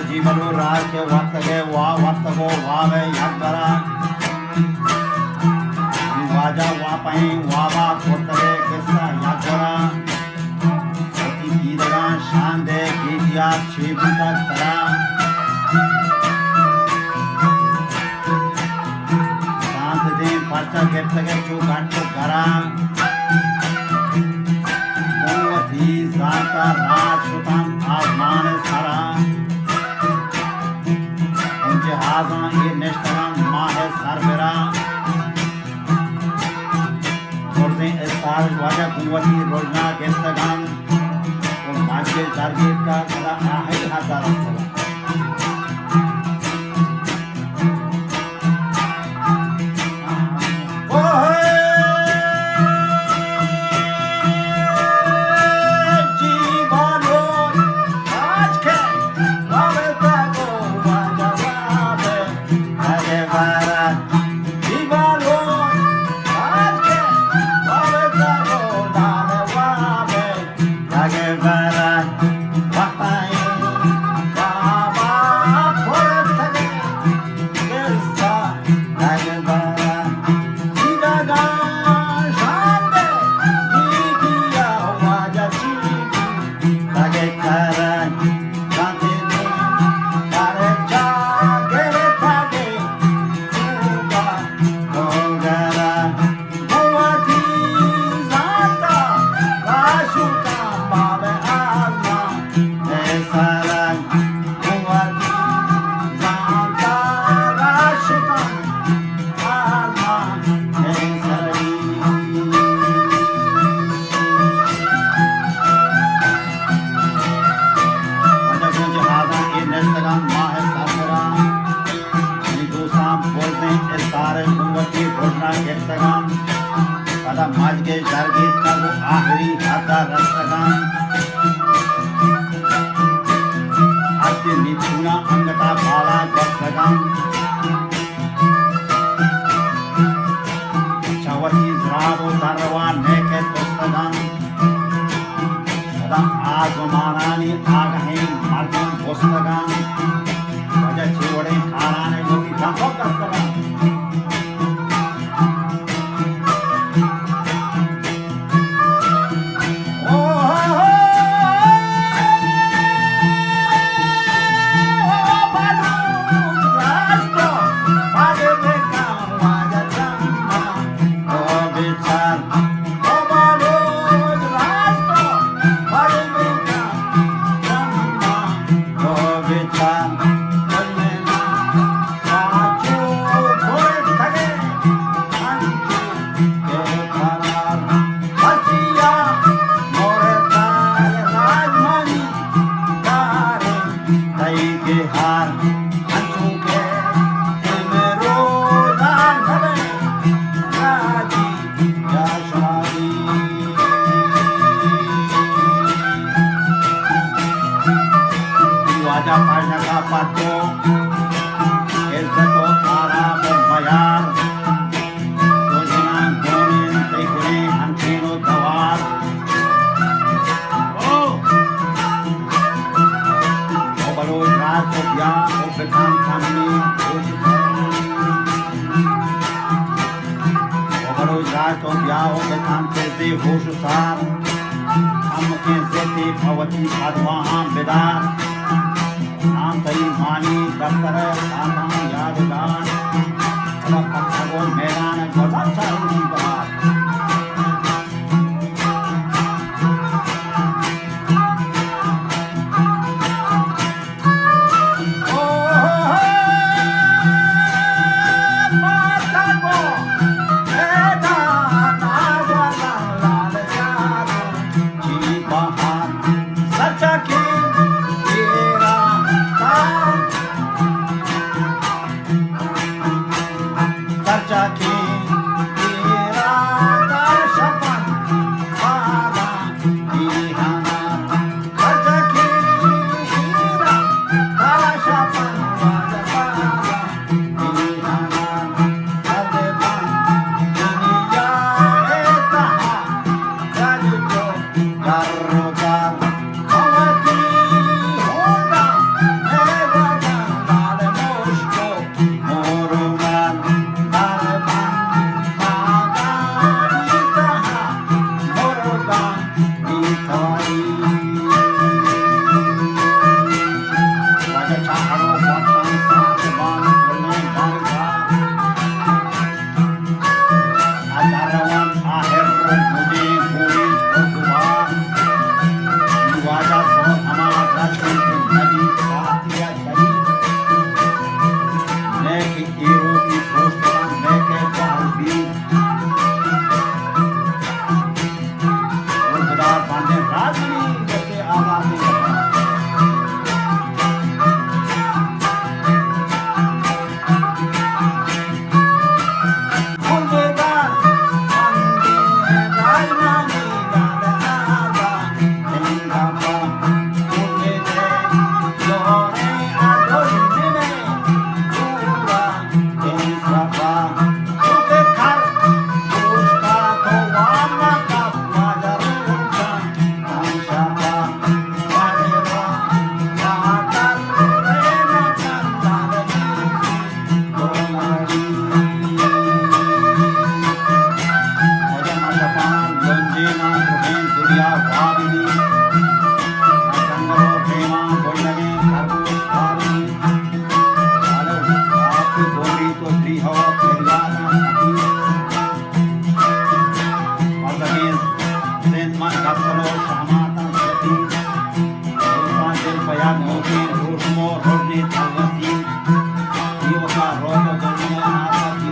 जीवनो राज के वक्त के वक्त को वावे यादरा वाजा वापहीं वावा कोतरे किस्सा यादरा अति गीतगा शान दे गीतिया छेबुता तरा शांत दिन पर्चा गिफ्ट के चुकाट करा गोवती जाता राजपुतान आसमान सारा जहाज़ां ये नेशनल माहे सरबरा गुर्दे इस्तार वाजा कुवती रोजना गेंदगान और माजे जारगीत का कला आहे हाथा रस्ता माजगे जारगीत का वो आखिरी हाथा रस्तगान आद्य मिथुना अंगता बाला रस्तगान चवती जराबो तरवा नेके पुस्तगान सदा आजमानानी आगहे मार्गम पुस्तगान वजह चिवड़े खाराने गोती धंपक रस्तगान होशुसार हम के सेती भवती भगवान विदार नाम तई मानी दफ्तर आत्मा यादगार भगवान मैदान गदा चारूनी बात माँ बोल लगे खरगोश आपकी बोली तो श्री हो परिवार मन कपलो समाता सती दिल पया मोती रोशमो रोशनी थलवसी जीव का रोग दुनिया नाता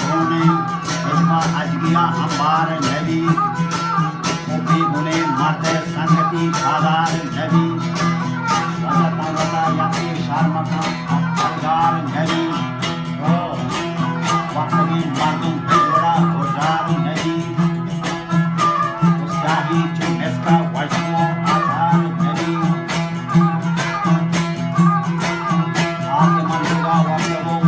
होने इसमा अजगिया अंबार नबी मुखी मुने माते संगति आधार नबी वजता वता याति शारमता अगार नबी तो वक्तगी मार्दुम जोड़ा होजार नबी उस्याही चुमेस्का वजमो आधार नबी आके मनोगा वक्तगो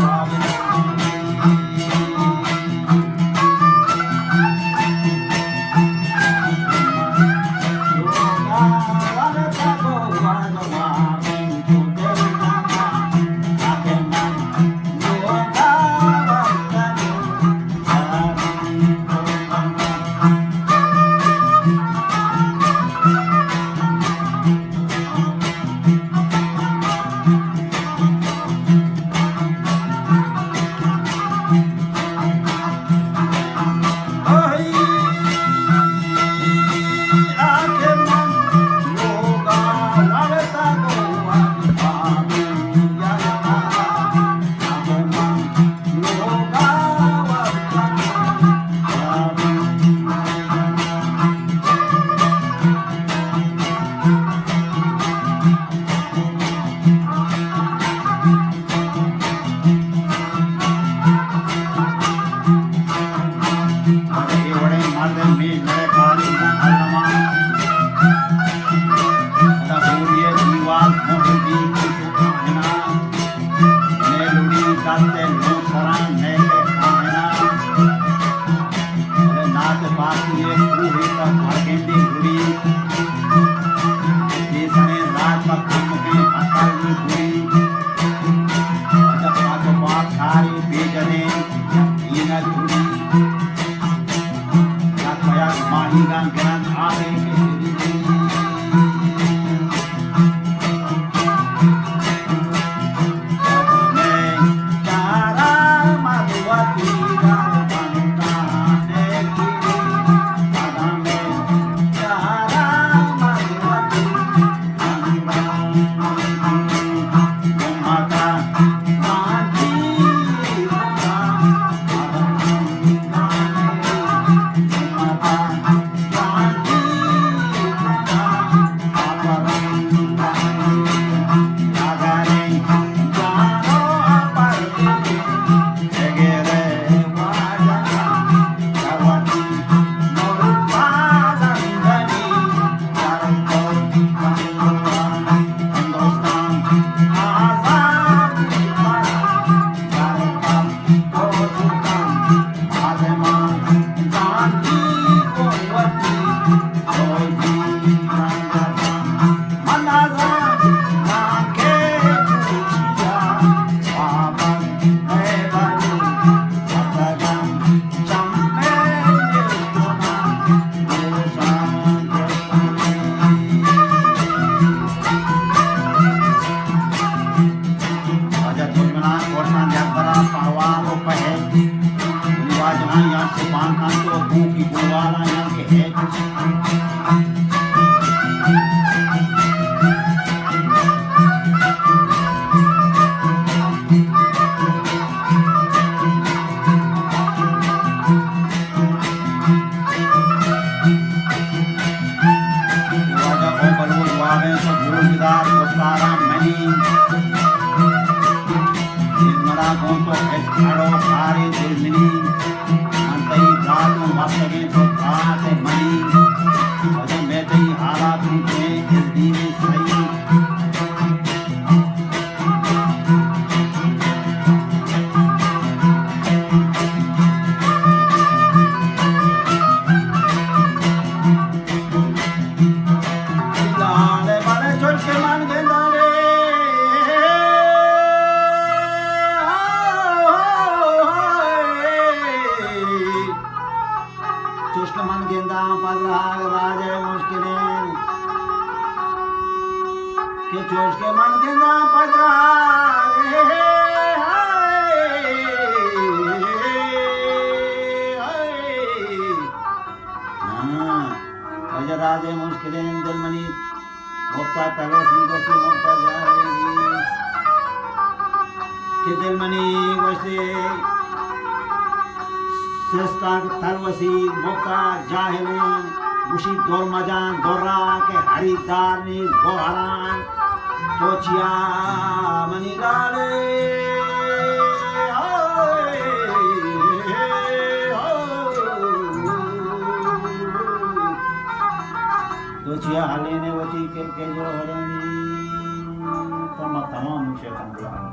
मन गेंदा पदराग राजे मुश्किलें के चोश के मन गेंदा पदराग राजे मुश्किलें दिलमनी मुक्ता तरसी बच्चे मुक्ता जाएगी के दिलमनी वैसे सस्ता तरवसी मुक्ता जाहिले मुशी दौर मजान दौरा के हरिदार ने गोहरान तोचिया मनी गाले तोचिया हाले ने वती के जो हरणी तमाम मुशे